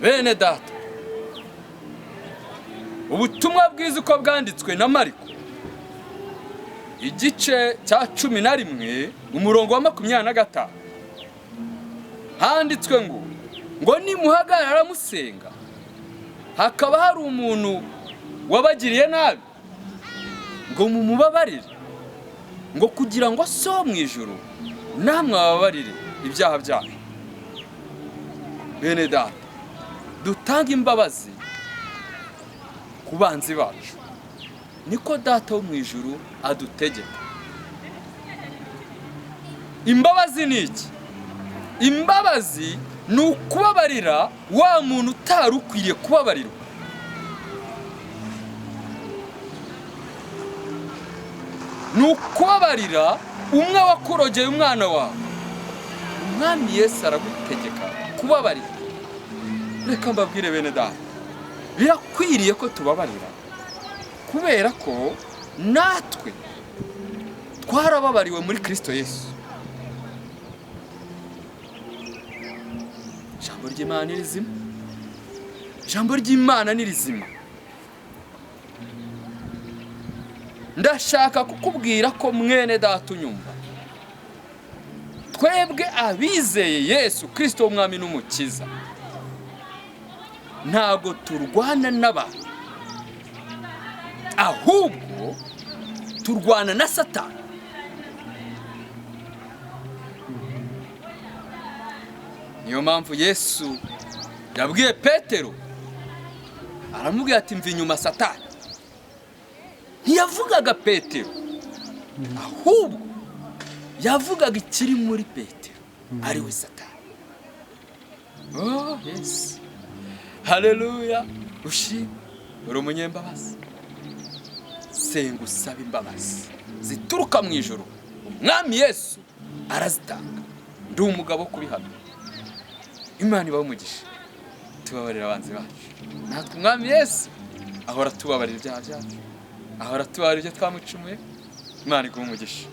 bene data, ubutumwa bwiza uko bwanditswe na Mariko igice cya 11 umurongo wa 25 handitswe ngo nimuhagarara musenga hakaba hari umuntu wabagiriye nabi ngo mumubabarire ngo kugira ngo so mu ijuru namwe ababarire ibyaha byacu. Bene data, dutanga imbabazi ku banzi bacu niko data wo mu ijuru adutegeka. Imbabazi ni iki? Imbabazi ni ukubabarira wa muntu utari ukwiriye kubabarirwa. Ni ukubabarira umwe wakurogeye umwana wawe. Umwami Yesu aragutegeka kubabarira. Reka mbabwire bene data, birakwiriye ko tubabarira kubera ko natwe twarababariwe muri Kristo Yesu. Ijambo ry'Imana ni rizima. Ijambo ry'Imana ni rizima. Ndashaka kukubwira ko mwene data unyumva, twebwe abizeye Yesu Kristo umwami n'umukiza ntago turwana n'abantu, ahubwo turwana na Satani. Niyo mpamvu Yesu yabwiye Petero, aramubwira ati mva inyuma Satani. Ntiyavugaga Petero, ahubwo yavugaga ikiri muri Petero, ari we Satani. Oh yes, haleluya. Ushimwe, uri umunyembabazi. Senga usaba imbabazi zituruka mu ijuru, umwami Yesu arazitanga. Ndi umugabo kubihamya. Imana ibahe umugisha. Tubabarira abanzi bacu, natwe umwami Yesu ahora tubabarira ibyaha byacu, ahora tubabarira ibyo twamucumuye. Imana iguhe umugisha.